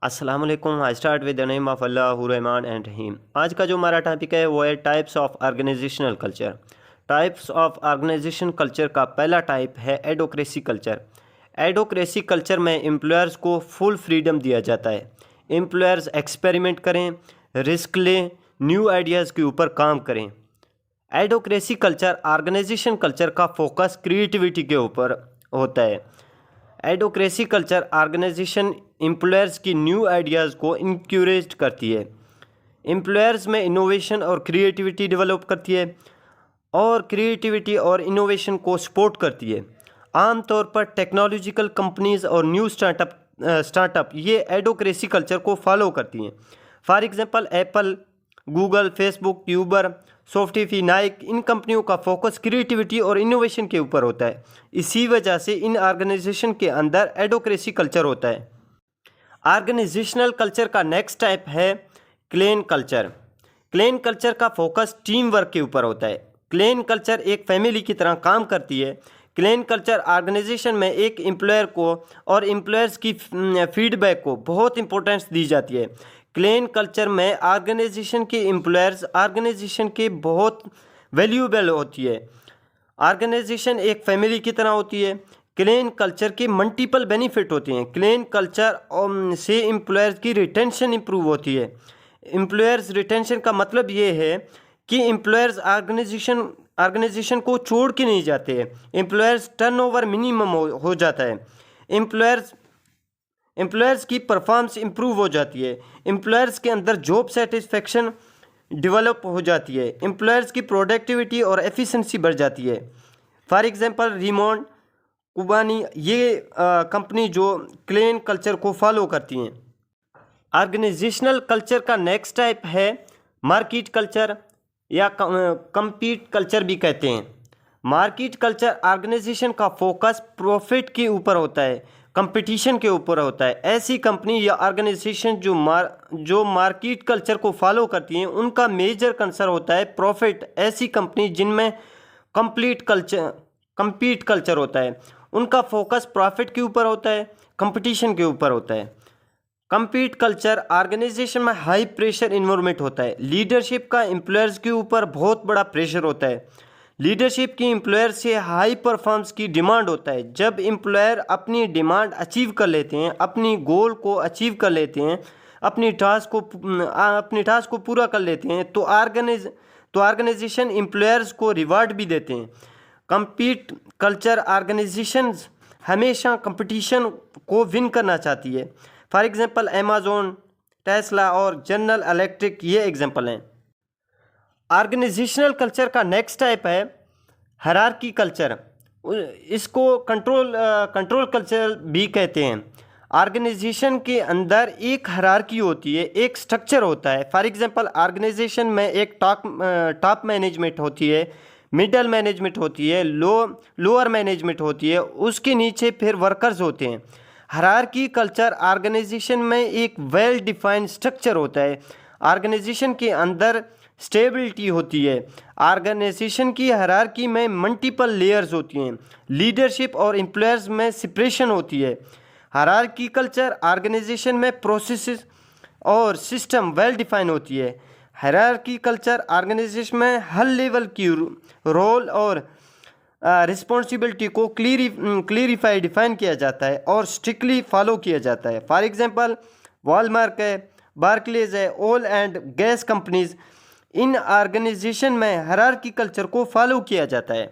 अस्सलाम वालेकुम। I start with the name of Allah Rahman and Rahim. आज का जो हमारा टॉपिक है वो है types of organisational culture. Types of organisation culture का पहला टाइप है एडोक्रेसी कल्चर। एडोक्रेसी कल्चर में एम्प्लॉयर्स को फुल फ्रीडम दिया जाता है। एम्प्लॉयर्स एक्सपेरिमेंट करें, रिस्क लें, न्यू आइडियाज़ के ऊपर काम करें। एडोक्रेसी कल्चर ऑर्गेनाइजेशन कल्चर का फोकस क्रिएटिविटी के ऊपर होता है। एडोक्रेसी कल्चर ऑर्गेनाइजेशन एम्प्लॉयर्स की न्यू आइडियाज़ को इंक्यूरेज करती है। एम्प्लॉयर्स में इनोवेशन और क्रिएटिविटी डेवलप करती है और क्रिएटिविटी और इनोवेशन को सपोर्ट करती है। आमतौर पर टेक्नोलॉजिकल कंपनीज और न्यू स्टार्टअप ये एडोक्रेसी कल्चर को फॉलो करती हैं। For example Apple, Google, Facebook, Uber, Spotify, Nike, इन कंपनियों का फोकस क्रिएटिविटी और इनोवेशन के ऊपर होता है। इसी वजह से इन ऑर्गेनाइजेशन के अंदर एडोक्रेसी कल्चर होता है। ऑर्गेनाइजेशनल कल्चर का नेक्स्ट टाइप है क्लेन कल्चर। क्लेन कल्चर का फोकस टीम वर्क के ऊपर होता है। क्लेन कल्चर एक फैमिली की तरह काम करती है। क्लेन कल्चर ऑर्गेनाइजेशन में एक एम्प्लॉयर को और एम्प्लॉयर्स की फीडबैक को बहुत इंपॉर्टेंस दी जाती है। क्लेन कल्चर में ऑर्गेनाइजेशन के एम्प्लॉयर्स ऑर्गेनाइजेशन के बहुत वैल्यूएबल होती है। ऑर्गेनाइजेशन एक फैमिली की तरह होती है। क्लेन कल्चर के मल्टीपल बेनिफिट होते हैं। क्लेन कल्चर से एम्प्लॉयर्स की रिटेंशन इंप्रूव होती है। एम्प्लॉयर्स रिटेंशन का मतलब ये है कि एम्प्लॉयर्स ऑर्गेनाइजेशन को छोड़ के नहीं जाते हैं। एम्प्लॉयर्स टर्नओवर मिनिमम हो जाता है। एम्प्लॉयर्स की परफॉर्मेंस इंप्रूव हो जाती है। एम्प्लॉयर्स के अंदर जॉब सेटिस्फेक्शन डेवलप हो जाती है। एम्प्लॉयर्स की प्रोडक्टिविटी और एफिशिएंसी बढ़ जाती है। फॉर एग्जांपल रिमोंड, कुबानी, ये कंपनी जो क्लेन कल्चर को फॉलो करती हैं। ऑर्गेनाइजेशनल कल्चर का नेक्स्ट टाइप है मार्केट कल्चर या कंपीट कल्चर भी कहते हैं। मार्केट कल्चर ऑर्गेनाइजेशन का फोकस प्रॉफिट के ऊपर होता है, कंपटीशन के ऊपर होता है। ऐसी कंपनी या ऑर्गेनाइजेशन जो मार्केट कल्चर को फॉलो करती हैं उनका मेजर कंसर्न होता है प्रॉफिट। ऐसी कंपनी जिनमें कंपीट कल्चर होता है उनका फोकस प्रॉफिट के ऊपर होता है, कंपटीशन के ऊपर होता है। कंपीट कल्चर ऑर्गेनाइजेशन में हाई प्रेशर इन्वायरमेंट होता है। लीडरशिप का एम्प्लॉयर्स के ऊपर बहुत बड़ा प्रेशर होता है। लीडरशिप की एम्प्लॉयर से हाई परफॉर्मेंस की डिमांड होता है। जब एम्प्लॉयर अपनी डिमांड अचीव कर लेते हैं, अपनी गोल को अचीव कर लेते हैं, अपनी टास्क को पूरा कर लेते हैं तो ऑर्गेनाइजेशन एम्प्लॉयर्स को रिवार्ड भी देते हैं। कंपीट कल्चर ऑर्गेनाइजेशंस हमेशा कंपटीशन को विन करना चाहती है। फॉर एग्जांपल अमेज़न, टेस्ला और जनरल इलेक्ट्रिक ये एग्जांपल हैं। ऑर्गेनाइजेशनल कल्चर का नेक्स्ट टाइप है हायरार्की कल्चर। इसको कंट्रोल कल्चर भी कहते हैं। ऑर्गेनाइजेशन के अंदर एक हायरार्की होती है, एक स्ट्रक्चर होता है। फॉर एग्जांपल ऑर्गेनाइजेशन में एक टॉप मैनेजमेंट होती है, मिडल मैनेजमेंट होती है, लोअर मैनेजमेंट होती है, उसके नीचे फिर वर्कर्स होते हैं। हायरार्की कल्चर ऑर्गेनाइजेशन में एक वेल डिफाइंड स्ट्रक्चर होता है। ऑर्गेनाइजेशन के अंदर स्टेबिलिटी होती है। ऑर्गेनाइजेशन की हायरार्की में मल्टीपल लेयर्स होती हैं। लीडरशिप और एम्प्लॉयर्स में सेपरेशन होती है। हायरार्की कल्चर ऑर्गेनाइजेशन में प्रोसेसेस और सिस्टम वेल डिफाइन होती है। हायरार्की कल्चर ऑर्गेनाइजेशन में हर लेवल की रोल और रिस्पॉन्सिबिलिटी को क्लियरिफाई डिफाइन किया जाता है और स्ट्रिक्टली फॉलो किया जाता है। फॉर एग्जांपल वॉलमार्ट है, बार्कलेज है, ऑयल एंड गैस कंपनीज, इन ऑर्गेनाइजेशन में हायरार्की कल्चर को फॉलो किया जाता है।